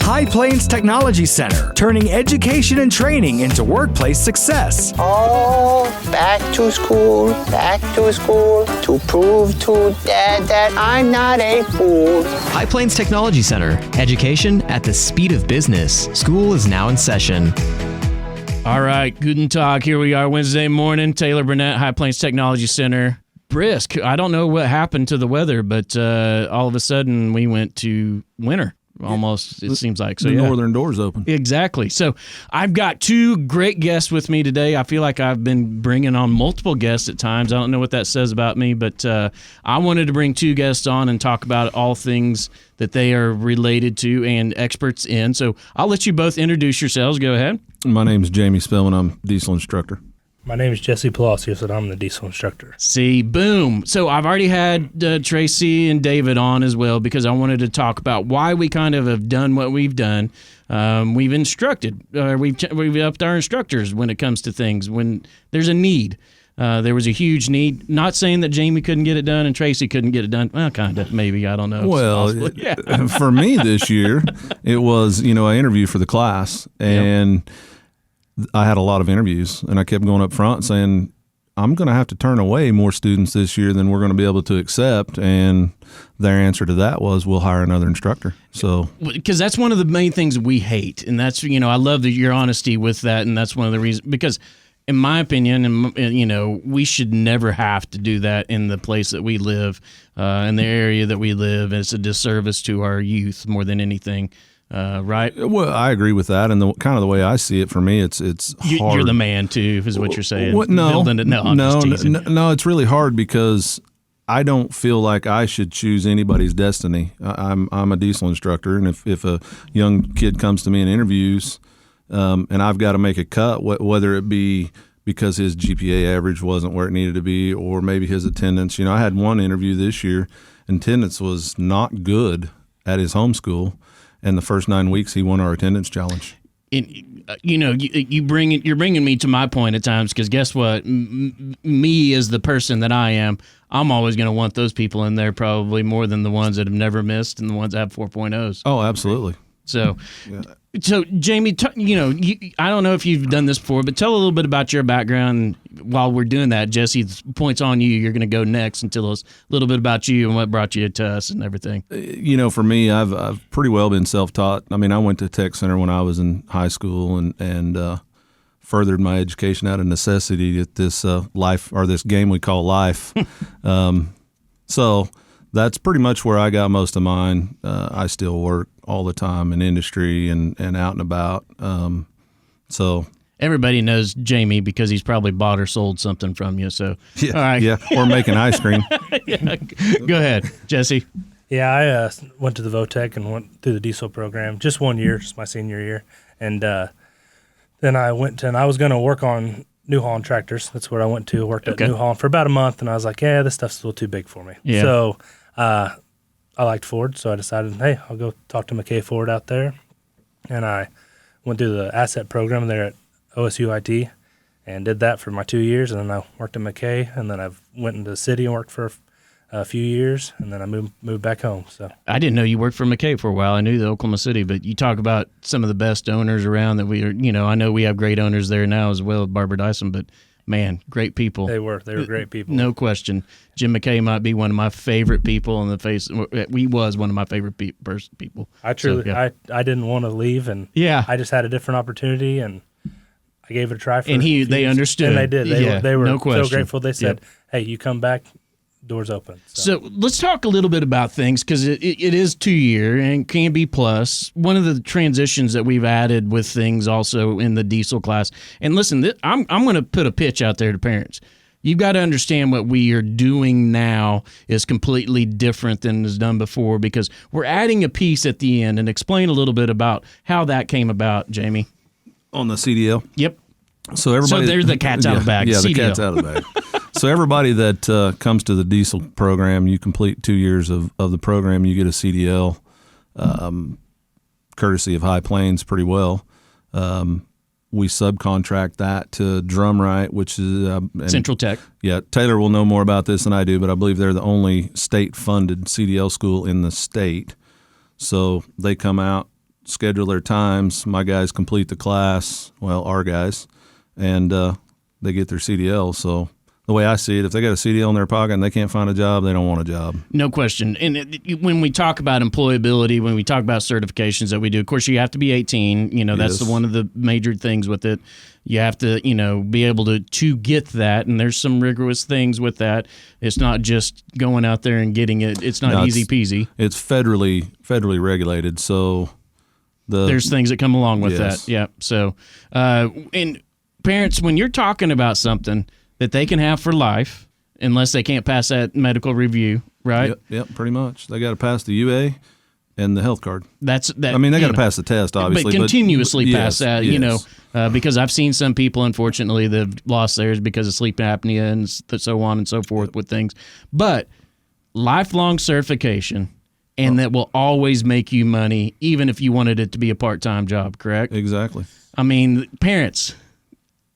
High Plains Technology Center, turning education and training into workplace success. Oh, back to school, to prove to Dad that I'm not a fool. High Plains Technology Center, education at the speed of business. School is now in session. All right, Guten Tag. Here we are Wednesday morning. Taylor Burnett, High Plains Technology Center. Brisk. I don't know what happened to the weather, but all of a sudden we went to winter. Almost, it seems like. So the northern doors open. Exactly. So I've got two great guests with me today. I feel like I've been bringing on multiple guests at times. I don't know what that says about me, but I wanted to bring two guests on and talk about all things that they are related to and experts in. So I'll let you both introduce yourselves. Go ahead. My name is Jamie Spillman. I'm a diesel instructor. My name is Jesse Palacios, and I'm the diesel instructor. See, boom. So I've already had Tracy and David on as well because I wanted to talk about why we kind of have done what we've done. We've instructed. We've upped our instructors when it comes to things when there's a need. There was a huge need. Not saying that Jamie couldn't get it done and Tracy couldn't get it done. Well, kind of, maybe. I don't know. Well, for me this year, it was, I interviewed for the class, and I had a lot of interviews, and I kept going up front saying, I'm going to have to turn away more students this year than we're going to be able to accept. And their answer to that was, we'll hire another instructor. So, because that's one of the main things we hate. And that's, I love your honesty with that. And that's one of the reasons, because in my opinion, we should never have to do that in the place that we live, in the area that we live. It's a disservice to our youth more than anything. Right? Well, I agree with that, and the way I see it, for me, it's hard. You're the man too, is what you're saying. No, no, it's really hard because I don't feel like I should choose anybody's destiny. I'm a diesel instructor, and if a young kid comes to me and interviews, and I've got to make a cut, whether it be because his GPA average wasn't where it needed to be, or maybe his attendance. I had one interview this year, and attendance was not good at his home school. And the first 9 weeks, he won our attendance challenge. You're bringing me to my point at times, because guess what? Me as the person that I am, I'm always going to want those people in there probably more than the ones that have never missed and the ones that have 4.0s. Oh, absolutely. So, Jamie, I don't know if you've done this before, but tell a little bit about your background. While we're doing that, Jesse, points on you. You're going to go next and tell us a little bit about you and what brought you to us and everything. For me, I've pretty well been self-taught. I mean, I went to Tech Center when I was in high school and furthered my education out of necessity at this life, or this game we call life. So that's pretty much where I got most of mine. I still work all the time in industry and out and about. So everybody knows Jamie because he's probably bought or sold something from you. So yeah, all right. Yeah, or making ice cream. Yeah. Go ahead, Jesse. Yeah, I went to the VOTEC and went through the diesel program just 1 year, just my senior year, and then I went and I was going to work on New Holland tractors. That's where I went to. Worked at New Holland for about a month, and I was like, yeah, this stuff's a little too big for me. Yeah. So I liked Ford, so I decided, hey, I'll go talk to McKay Ford out there. And I went through the asset program there at OSU IT and did that for my 2 years. And then I worked at McKay, and then I went into the city and worked for a few years, and then I moved back home. So I didn't know you worked for McKay for a while. I knew the Oklahoma City, but you talk about some of the best owners around that we are. I know we have great owners there now as well, Barbara Dyson, but man, great people. They were great people. No question. Jim McKay might be one of my favorite people on the face. He was one of my favorite people. I truly, I didn't want to leave, and I just had a different opportunity, and I gave it a try. And they understood, and they did. They were no so grateful. They said, "Hey, you come back." Doors open. So let's talk a little bit about things, because it is 2 year and can be plus. One of the transitions that we've added with things also in the diesel class. And listen, I'm going to put a pitch out there to parents. You've got to understand what we are doing now is completely different than is done before, because we're adding a piece at the end. And explain a little bit about how that came about, Jamie. On the CDL? Yep. So there's the cat's out of the bag. Yeah, CDL. The cat's out of the bag. So everybody that comes to the diesel program, you complete 2 years of the program, you get a CDL, courtesy of High Plains pretty well. We subcontract that to Drumright, which is Central Tech. Yeah, Taylor will know more about this than I do, but I believe they're the only state-funded CDL school in the state. So they come out, schedule their times. My guys complete the class, well, our guys, and they get their CDL. So the way I see it, if they got a CDL in their pocket and they can't find a job, they don't want a job. No question. And when we talk about employability, when we talk about certifications that we do, of course, you have to be 18. You know, that's Yes. one of the major things with it. You have to, be able to get that. And there's some rigorous things with that. It's not just going out there and getting it. It's not No, easy peasy. It's federally regulated. So There's things that come along with Yes. that. Yeah. So, and parents, when you're talking about something that they can have for life, unless they can't pass that medical review, right? Yep, pretty much. They got to pass the UA and the health card. That's that. I mean, they you got to know, pass the test, obviously. but continuously yes, pass that, yes. because I've seen some people, unfortunately, that have lost theirs because of sleep apnea and so on and so forth with things. But lifelong certification, and that will always make you money, even if you wanted it to be a part-time job, correct? Exactly. I mean, parents,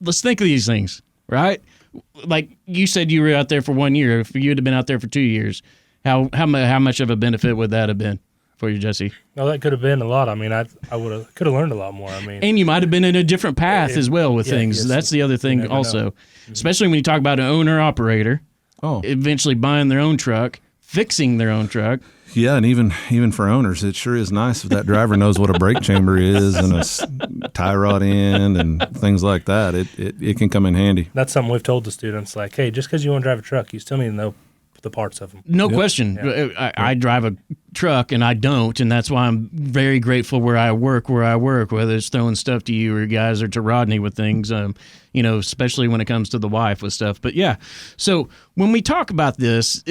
let's think of these things, right? Like you said, you were out there for 1 year. If you'd have been out there for 2 years, how much of a benefit would that have been for you, Jesse? No, that could have been a lot. I mean, I could have learned a lot more. I mean, And you might have been in a different path as well with yeah, things. yes, That's the other you thing never also, know. especially when you talk about an owner-operator Oh, eventually buying their own truck, fixing their own truck. yeah, and even for owners, it sure is nice if that driver knows what a brake chamber is and a tie rod end and things like that. It can come in handy. that's something we've told the students, like, hey, just because you want to drive a truck, you still need to know the parts of them. No question. I drive a truck and I don't, and that's why I'm very grateful where I work, whether it's throwing stuff to you or guys or to Rodney with things, especially when it comes to the wife with stuff. But yeah, so when we talk about this,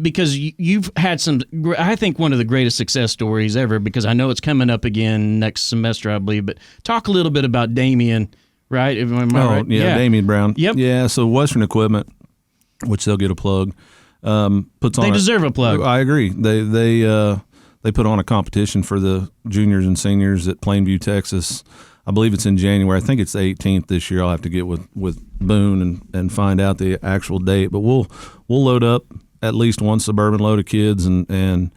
because you've had some, I think one of the greatest success stories ever, because I know it's coming up again next semester, I believe, but talk a little bit about Damien, right? Am I right? Yeah, Damien Brown. Yep. Yeah, so Western Equipment, which they'll get a plug, puts on. They deserve a plug. I agree. They put on a competition for the juniors and seniors at Plainview, Texas. I believe it's in January. I think it's the 18th this year. I'll have to get with Boone and find out the actual date. But we'll load up at least one Suburban load of kids, and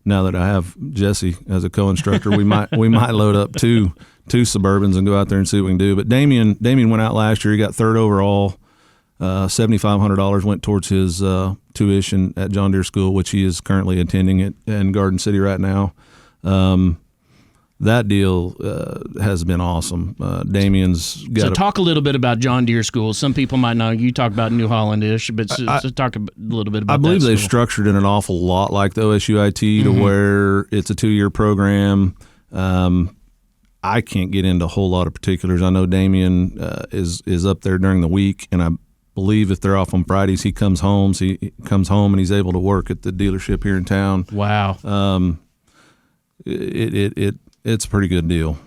now that I have Jesse as a co-instructor, we might load up two Suburbans and go out there and see what we can do. But Damien went out last year. He got third overall. $7,500 went towards his tuition at John Deere School, which he is currently attending in Garden City right now. That deal has been awesome. Damien's got. So talk a little bit about John Deere School. Some people might know you talk about New Holland-ish, but so talk a little bit about. I believe that they've school. structured it an awful lot like the OSUIT to where it's a 2-year program. I can't get into a whole lot of particulars. I know Damien is up there during the week, and I believe if they're off on Fridays, he comes home. So he comes home and he's able to work at the dealership here in town. Wow. It's a pretty good deal.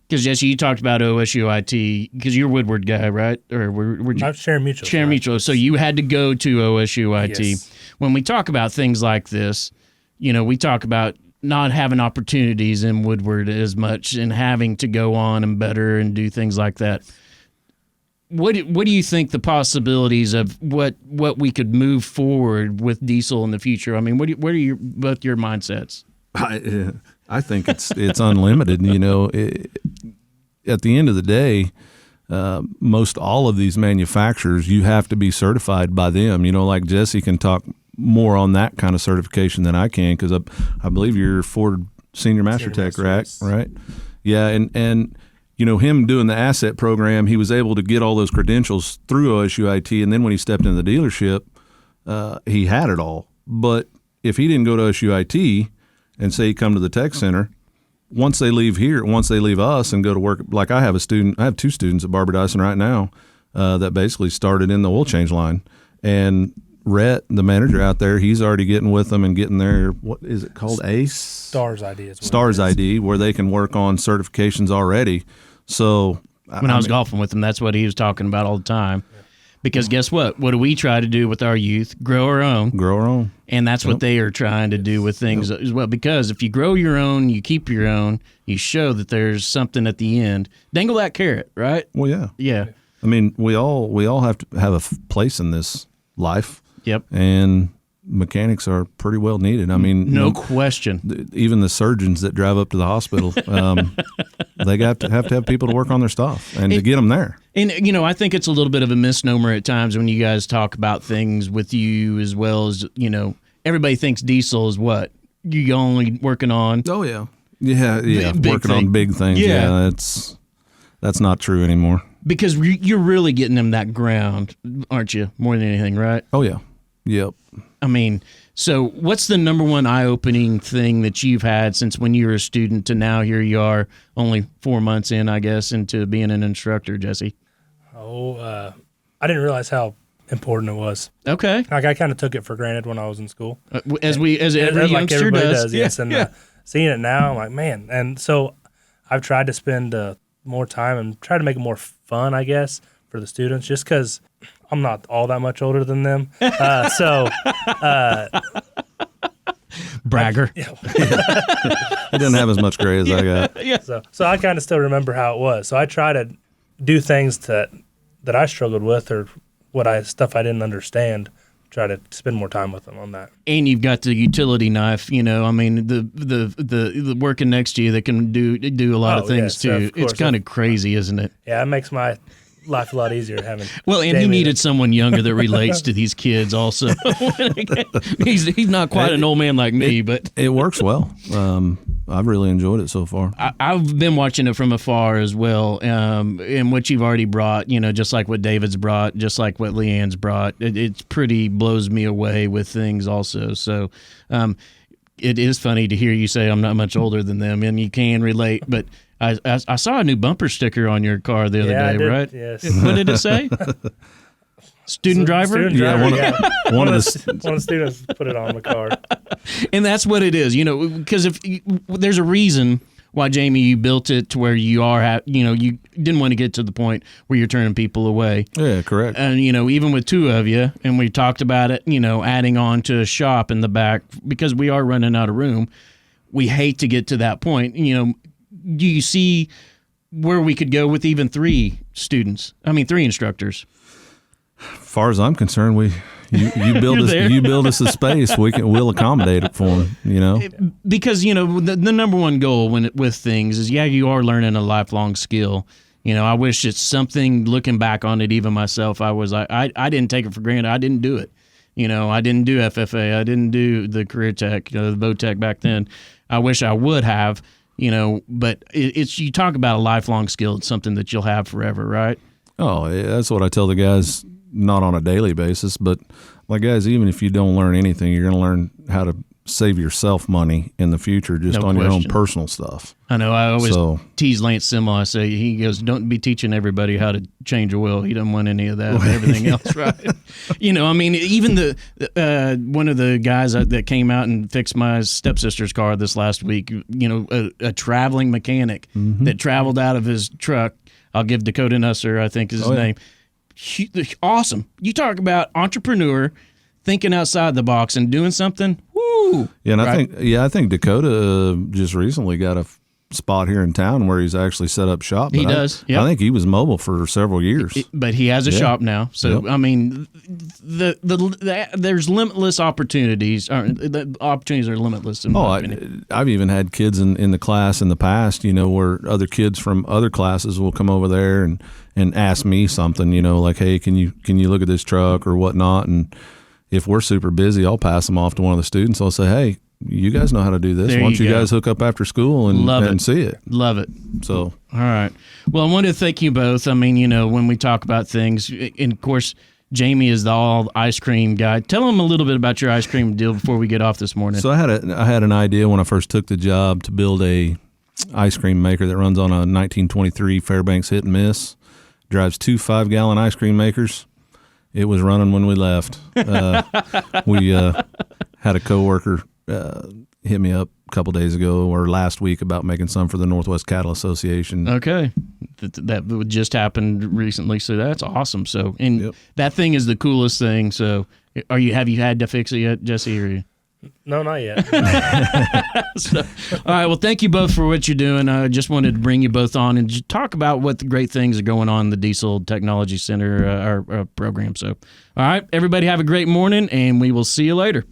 Because Jesse, you talked about OSUIT because you're a Woodward guy, right? Or were you? I've shared mutual. Sharon Mutual. So you had to go to OSUIT. Yes. When we talk about things like this, we talk about not having opportunities in Woodward as much and having to go on and better and do things like that. What do you think the possibilities of what we could move forward with diesel in the future? I mean, what are your mindsets? I think it's unlimited. At the end of the day, most all of these manufacturers, you have to be certified by them. Like Jesse can talk more on that kind of certification than I can because I believe you're Ford Senior Master Tech, right? Yeah, and him doing the asset program, he was able to get all those credentials through OSUIT, and then when he stepped into the dealership, he had it all. But if he didn't go to OSUIT and say he come to the tech center, once they leave us and go to work, like I have two students at Barber Dyson right now that basically started in the oil change line, and Rhett, the manager out there, he's already getting with them and getting their, what is it called, ACE? Stars ID is what Stars it is. ID, where they can work on certifications already. So When I was golfing with him, that's what he was talking about all the time. Because guess what? What do we try to do with our youth? Grow our own. grow our own. And that's what they are trying to do with things as well. Because if you grow your own, you keep your own, you show that there's something at the end. Dangle that carrot, right? Well, yeah. Yeah. I mean, we all have to have a place in this life. Yep. And mechanics are pretty well needed. I mean, No question. even the surgeons that drive up to the hospital, they have to have people to work on their stuff and to get them there. And, I think it's a little bit of a misnomer at times when you guys talk about things with you as well as, everybody thinks diesel is what? You only working on. Oh, yeah. Yeah, Big working thing. on big things. Yeah. That's not true anymore. Because you're really getting them that ground, aren't you? More than anything, right? Oh, yeah. Yep. I mean, so what's the number one eye-opening thing that you've had since when you were a student to now here you are, only 4 months in, I guess, into being an instructor, Jesse? I didn't realize how important it was. Okay. Like I kind of took it for granted when I was in school. As every like youngster everybody does. yes. And seeing it now, I'm like, man. And so I've tried to spend more time and try to make it more fun, I guess, for the students, just because I'm not all that much older than them. Bragger. He doesn't have as much gray as I got. So I kind of still remember how it was. So I try to do things that I struggled with or stuff I didn't understand. Try to spend more time with them on that. And you've got the utility knife, I mean, the working next to you that can do a lot of things yes, too. of course. It's kind of crazy, isn't it? Yeah, it makes my life a lot easier having. Well, and he Jamie needed someone younger that relates to these kids also. he's not quite an old man like me, but It works well. I've really enjoyed it so far. I've been watching it from afar as well. And what you've already brought, just like what David's brought, just like what Leanne's brought, it's pretty blows me away with things also. So it is funny to hear you say I'm not much older than them, and you can relate. But I saw a new bumper sticker on your car the other I day, did, right? yes. What did it say? Student driver? Student Yeah, driver, one of one of the students put it on the car. And that's what it is, because if there's a reason why, Jamie, you built it to where you are, you didn't want to get to the point where you're turning people away. Yeah, correct. And, even with two of you, and we talked about it, adding on to a shop in the back, because we are running out of room, we hate to get to that point. Do you see where we could go with even three instructors? As far as I'm concerned, you build us a space. We'll accommodate it for them. Because the number one goal with things is you are learning a lifelong skill. I wish it's something. Looking back on it, even myself, I didn't take it for granted. I didn't do it. I didn't do FFA. I didn't do the career tech, the VOTech back then. I wish I would have. But it's you talk about a lifelong skill. It's something that you'll have forever, right? Oh, yeah, that's what I tell the guys. Not on a daily basis, but like guys, even if you don't learn anything, you're going to learn how to save yourself money in the future just No on your own question. personal stuff. I know. I always So- tease Lance Simmel. I say, he goes, don't be teaching everybody how to change a wheel. He doesn't want any of that. Everything else, right? I mean, even one of the guys that came out and fixed my stepsister's car this last week, a traveling mechanic that traveled out of his truck. I'll give Dakota Nusser, I think is his name. Awesome. You talk about entrepreneur thinking outside the box and doing something. Woo! Yeah, and Right. I think Dakota just recently got a spot here in town where he's actually set up shop. He But does, yep. I think he was mobile for several years. But he has a shop now. So, Yep. I mean, there's limitless opportunities. The opportunities are limitless in my opinion. I've even had kids in the class in the past, where other kids from other classes will come over there and ask me something, like, hey, can you look at this truck or whatnot? And if we're super busy, I'll pass them off to one of the students. I'll say, hey, you guys know how to do this. There Why don't you you go. guys hook up after school and Love it. see it? Love it. So All right. Well, I wanted to thank you both. I mean, when we talk about things, and of course, Jamie is the all ice cream guy. Tell them a little bit about your ice cream deal before we get off this morning. I had an idea when I first took the job to build a ice cream maker that runs on a 1923 Fairbanks Hit and Miss. Drives 2 5-gallon ice cream makers. It was running when we left. We had a coworker hit me up a couple days ago or last week about making some for the Northwest Cattle Association. Okay. That just happened recently, so that's awesome. So, and Yep. that thing is the coolest thing. So, have you had to fix it yet, Jesse? Or No, not yet. So, all right. Well, thank you both for what you're doing. I just wanted to bring you both on and just talk about what the great things are going on in the Diesel Technology Center our program. So, all right, everybody have a great morning, and we will see you later.